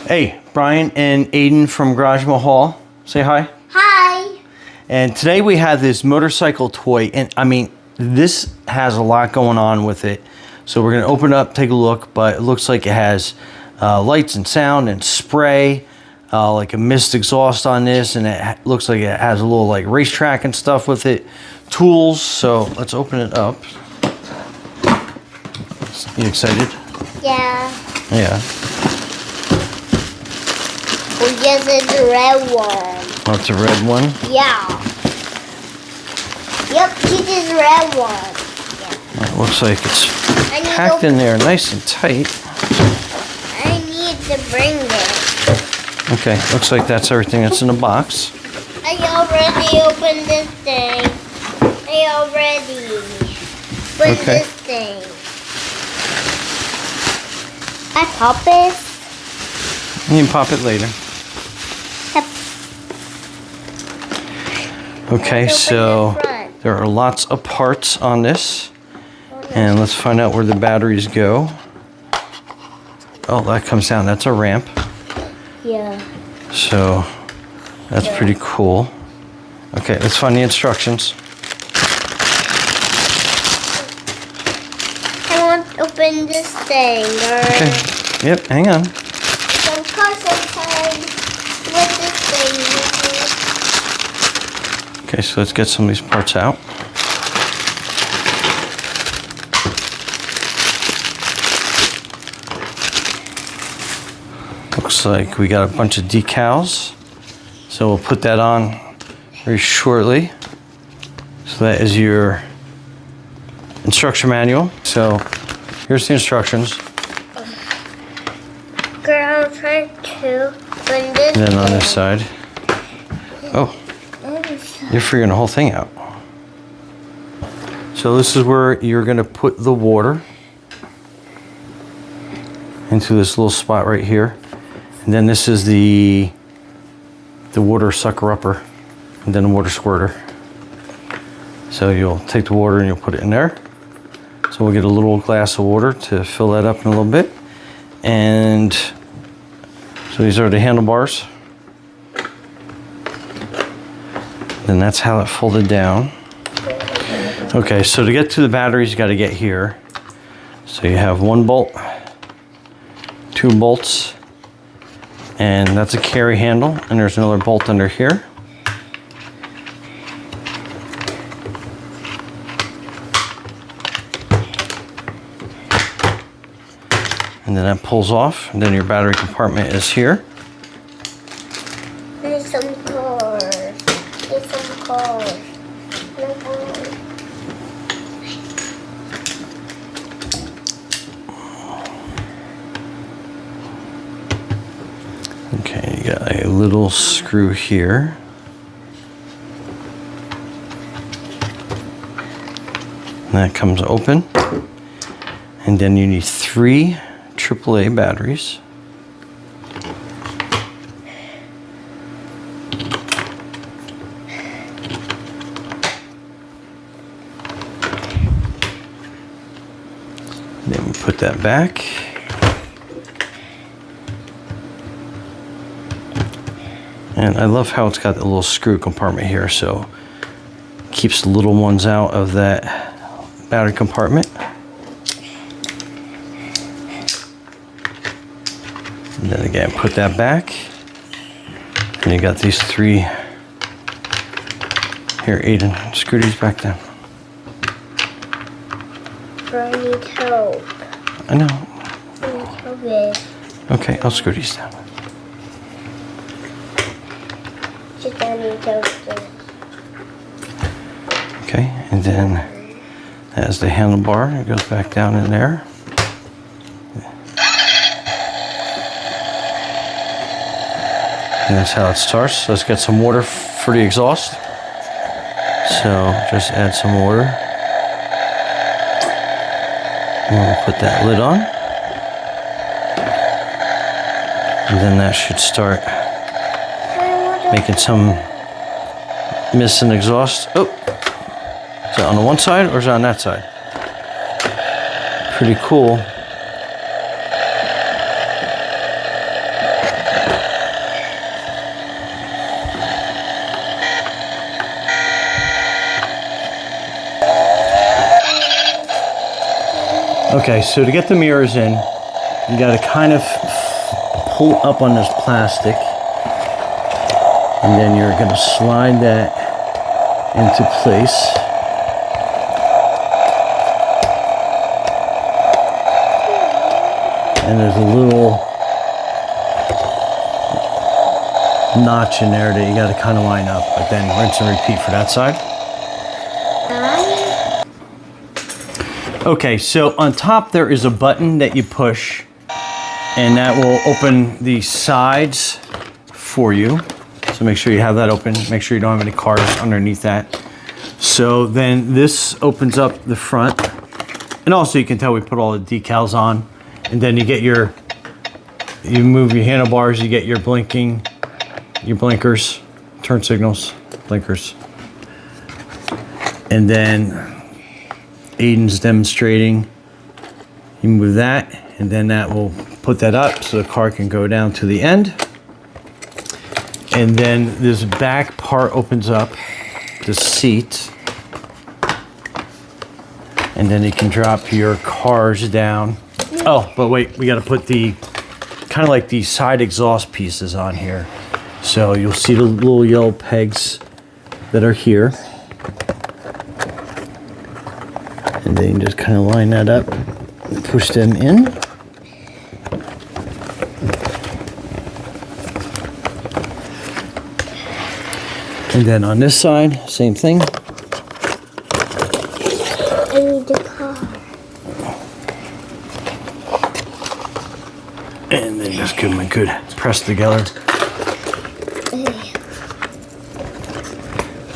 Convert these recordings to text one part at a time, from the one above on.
Hey, Brian and Aiden from Garage Mahal. Say hi. Hi. And today we have this motorcycle toy, and I mean, this has a lot going on with it. So we're gonna open it up, take a look, but it looks like it has lights and sound and spray, like a mist exhaust on this, and it looks like it has a little like racetrack and stuff with it, tools. So let's open it up. You excited? Yeah. Yeah. Oh, yes, it's a red one. Oh, it's a red one? Yeah. Yep, it is a red one. It looks like it's packed in there nice and tight. I need to bring this. Okay, looks like that's everything that's in the box. I already opened this thing. I already opened this thing. I pop it. You can pop it later. Yep. Okay, so there are lots of parts on this. And let's find out where the batteries go. Oh, that comes down. That's a ramp. Yeah. So that's pretty cool. Okay, let's find the instructions. I want to open this thing. Okay. Yep, hang on. Some cards inside with this thing. Okay, so let's get some of these parts out. Looks like we got a bunch of decals. So we'll put that on very shortly. So that is your instruction manual. So here's the instructions. Girl, I'm trying to open this. And then on this side. Oh, you're figuring the whole thing out. So this is where you're gonna put the water into this little spot right here. And then this is the water sucker upper, and then the water squirter. So you'll take the water and you'll put it in there. So we'll get a little glass of water to fill that up in a little bit. And so these are the handlebars. And that's how it folded down. Okay, so to get to the batteries, you got to get here. So you have one bolt, 2 bolts, and that's a carry handle, and there's another bolt under here. And then that pulls off, and then your battery compartment is here. There's some cars. There's some cars. No cars. Okay, you got a little screw here. And that comes open. And then you need 3 AAA batteries. Then we put that back. And I love how it's got the little screw compartment here, so it keeps the little ones out of that battery compartment. And then again, put that back. And you got these 3. Here, Aiden, screw these back down. I need help. I know. I need help with. Okay, I'll screw these down. Just I need help with. Okay, and then as the handlebar, it goes back down in there. And that's how it starts. Let's get some water for the exhaust. So just add some water. And we'll put that lid on. And then that should start making some mist and exhaust. Oh, is that on the one side or is it on that side? Pretty cool. Okay, so to get the mirrors in, you got to kind of pull up on this plastic, and then you're going to slide that into place. And there's a little notch in there that you got to kind of line up, but then rinse and repeat for that side. Okay, so on top there is a button that you push, and that will open the sides for you. So make sure you have that open. Make sure you don't have any cars underneath that. So then this opens up the front, and also you can tell we put all the decals on. And then you get you move your handlebars, you get your blinkers, turn signals, blinkers. And then Aiden's demonstrating. You move that, and then that will put that up so the car can go down to the end. And then this back part opens up, the seat. And then you can drop your cars down. Oh, but wait, we got to put the kind of like these side exhaust pieces on here. So you'll see the little yellow pegs that are here. And then you just kind of line that up and push them in. And then on this side, same thing. I need the car. And then just give them a good press together.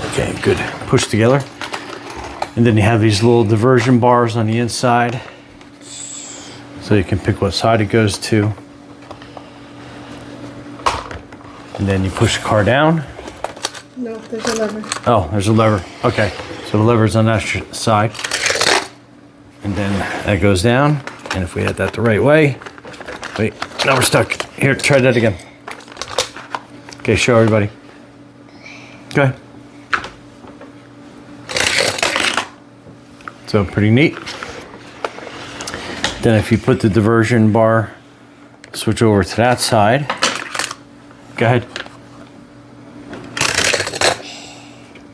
Okay, good. Push together. And then you have these little diversion bars on the inside. So you can pick what side it goes to. And then you push the car down. No, there's a lever. Oh, there's a lever. Okay, so the lever's on that side. And then that goes down. And if we hit that the right way, wait, now we're stuck. Here, try that again. Okay, show everybody. Go ahead. So pretty neat. Then if you put the diversion bar, switch over to that side. Go ahead.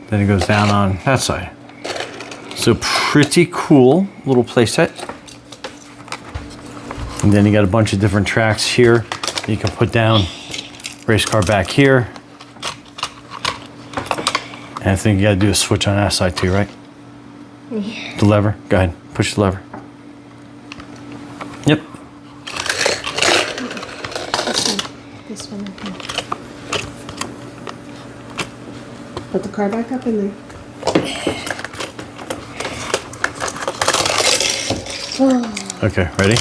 Then it goes down on that side. So pretty cool little playset. And then you got a bunch of different tracks here. You can put down race car back here. And I think you gotta do a switch on that side too, right? Yeah. The lever, go ahead, push the lever. Yep. This one, I think. Put the car back up in there. Okay, ready?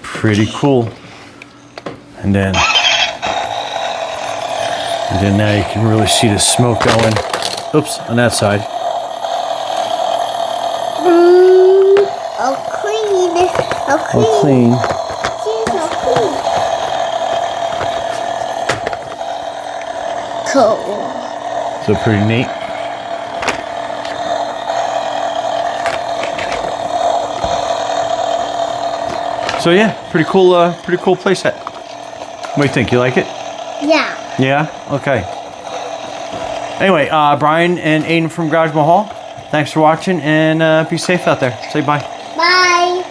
Pretty cool. And then now you can really see the smoke going. Oops, on that side. Oh, clean. Oh, clean. All clean. Jeez, oh, clean. Cool. So pretty neat. So yeah, pretty cool playset. What do you think? You like it? Yeah. Yeah? Okay. Anyway, Brian and Aiden from Garage Mahal, thanks for watching, and be safe out there. Say bye. Bye.